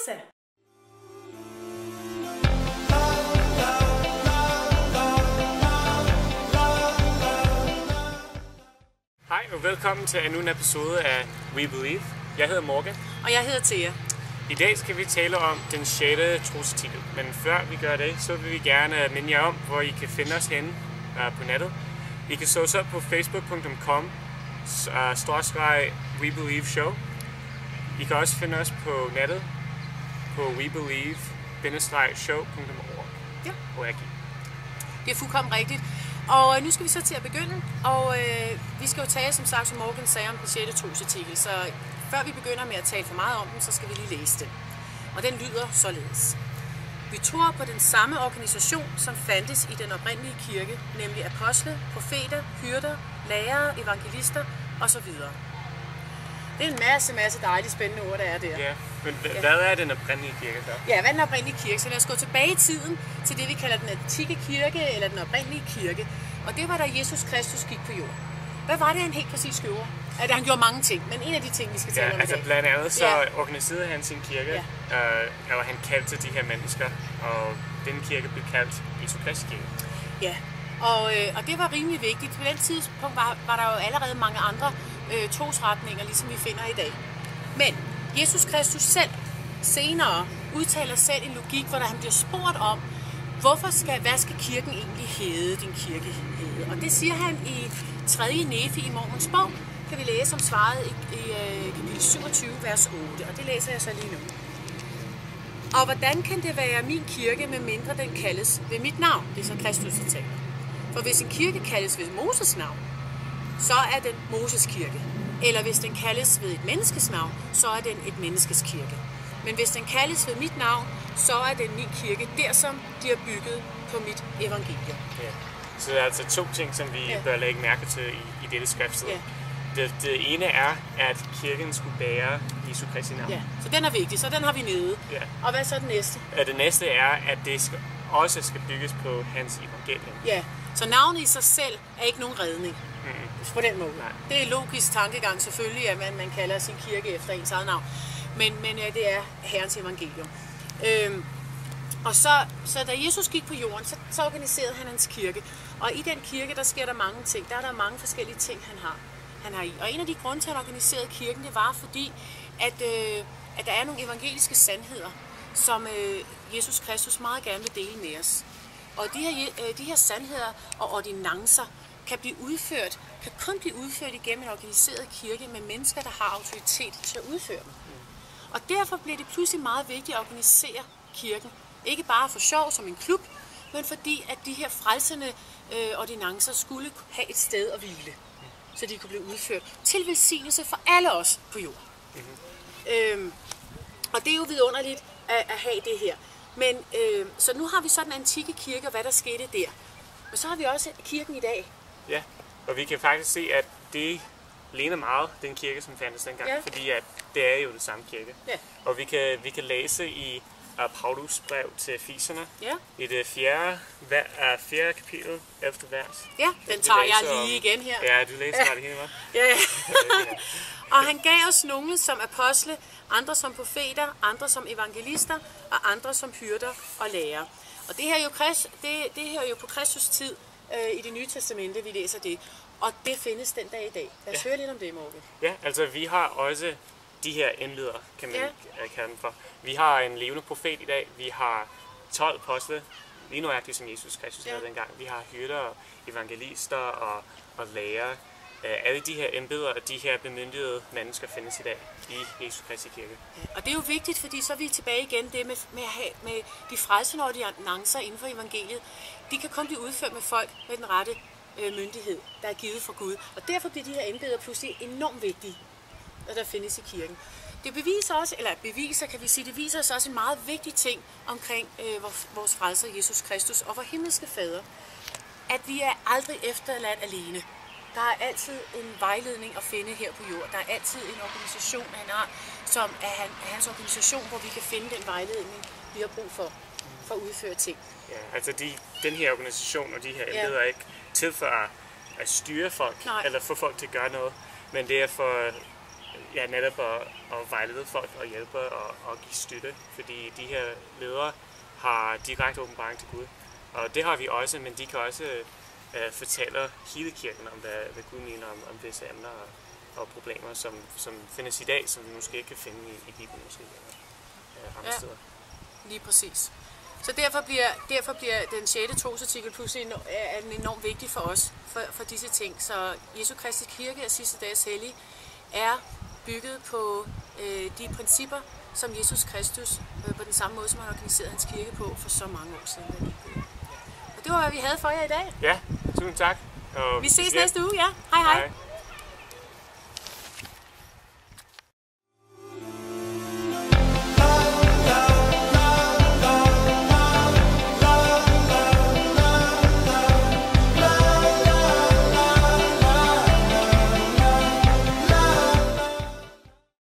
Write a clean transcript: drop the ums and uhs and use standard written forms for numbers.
rejse. Hej og velkommen til endnu en episode af We Believe. Jeg hedder Morgan. Og jeg hedder Thea. I dag skal vi tale om den 6. trosartikel. Men før vi gør det, så vil vi gerne minde jer om, hvor I kan finde os henne på nettet. I kan søge os op på facebook.com/We Believe Show. I kan også finde os på nettet på webelieve-show.org. Ja. Det er fuldkommen rigtigt. Og nu skal vi så til at begynde, og vi skal jo tale, som sagt, som Morgan sagde, om den 6. trosartikel. Så før vi begynder med at tale for meget om den, så skal vi lige læse den. Og den lyder således. Vi tror på den samme organisation, som fandtes i den oprindelige kirke, nemlig apostle, profeter, hyrder, lærere, evangelister osv. Det er en masse dejligt spændende ord, der er der. Ja, men hvad er den oprindelige kirke så? Ja, hvad er den oprindelige kirke? Så lad os gå tilbage i tiden til det, vi kalder den antikke kirke, eller den oprindelige kirke. Og det var da Jesus Kristus gik på jorden. Hvad var det, han helt præcis gjorde? Altså, han gjorde mange ting, men en af de ting, vi skal tale om i dag. Blandt andet så organiserede han sin kirke, og han kaldte de her mennesker, og den kirke blev kaldt Jesu Kristi kirke. Ja, og det var rimelig vigtigt. På den tidspunkt var der jo allerede mange andre trosretninger, ligesom vi finder i dag. Men Jesus Kristus selv senere udtaler selv en logik, hvor han bliver spurgt om, hvad skal kirken egentlig hedde, din kirke hedde? Og det siger han i 3. Nefi i Mormons bog, kan vi læse om svaret i kapitel 27, vers 8, og det læser jeg så lige nu. Og hvordan kan det være min kirke, medmindre den kaldes ved mit navn? Det er så Kristus, der taler. For hvis en kirke kaldes ved Moses navn, så er den Moses kirke. Eller hvis den kaldes ved et menneskes navn, så er den et menneskes kirke. Men hvis den kaldes ved mit navn, så er den min kirke, der som de har bygget på mit evangelium. Ja. Så der er altså 2 ting, som vi bør lægge mærke til i dette skriftsted. Ja. Det ene er, at kirken skulle bære Jesu Kristi navn. Ja, så den er vigtig, så den har vi nede. Ja. Og hvad er så det næste? Det næste er, at det også skal bygges på hans evangelium. Ja, så navnet i sig selv er ikke nogen redning. På den måde. Nej. Det er logisk tankegang selvfølgelig, at man kalder sin kirke efter ens eget navn. Men det er Herrens evangelium. Og så da Jesus gik på jorden, så organiserede han hans kirke. Og i den kirke, der sker der mange ting. Der er mange forskellige ting, han har i. Og en af de grunde til, at han organiserede kirken, det var fordi, at der er nogle evangeliske sandheder, som Jesus Kristus meget gerne vil dele med os. Og de her sandheder og ordinancer kan kun blive udført igennem en organiseret kirke med mennesker, der har autoritet til at udføre dem. Og derfor bliver det pludselig meget vigtigt at organisere kirken. Ikke bare for sjov som en klub, men fordi at de her frelsende ordinancer skulle have et sted at hvile, så de kunne blive udført til velsignelse for alle os på jorden. Og det er jo vidunderligt at have det her. Men så nu har vi så den antikke kirke, og hvad der skete der. Men så har vi også kirken i dag. Ja, og vi kan faktisk se, at det ligner meget den kirke, som fandtes dengang, fordi at det er jo det samme kirke. Ja. Og vi kan læse i Paulus brev til Efeserne, i det 4. kapitel, 11. vers. Ja, den tager jeg lige igen her. Ja, du læser det hele, hva'? Ja. Og han gav os nogle som apostle, andre som profeter, andre som evangelister, og andre som hyrder og lærere. Og det her er jo på Kristus tid i det nye testamente, vi læser det. Og det findes den dag i dag. Lad os høre lidt om det, Morgan. Ja, altså vi har også de her embeder, kan man kalde dem for. Vi har en levende profet i dag. Vi har 12 apostle, lige nøjagtigt som Jesus Kristus havde dengang. Vi har hyrder, evangelister og lærere. Alle de her embeder og de her bemyndigede mennesker findes i dag i Jesu Kristi kirke. Og det er jo vigtigt, fordi så er vi tilbage igen det med de frelsende ordinancer inden for evangeliet. De kan kun blive udført med folk med den rette myndighed, der er givet fra Gud. Og derfor bliver de her embeder pludselig enormt vigtige, når der findes i kirken. Det beviser os også en meget vigtig ting omkring vores frelser Jesus Kristus og vor himmelske fader. At vi er aldrig efterladt alene. Der er altid en vejledning at finde her på jorden. Der er altid en organisation, han har, som er hans organisation, hvor vi kan finde den vejledning, vi har brug for at udføre ting. Ja, altså den her organisation og de her embeder er ikke til for at styre folk, eller få folk til at gøre noget, men det er for ja, netop at vejlede folk og hjælpe og give støtte, fordi de her ledere har direkte åbenbaring til Gud. Og det har vi også, men de kan også fortælle hele kirken om, hvad Gud mener om visse emner og problemer, som findes i dag, som vi måske ikke kan finde i Bibelen måske andre steder. Lige præcis. Så derfor bliver den 6. trosartikel pludselig enormt vigtig for os, for disse ting. Så Jesu Kristi Kirke og sidste dages hellige er bygget på de principper, som Jesus Kristus på den samme måde, som han organiserede hans kirke på for så mange år siden. Og det var, hvad vi havde for jer i dag. Ja, tusind tak. Og vi ses næste uge, ja. Hej hej.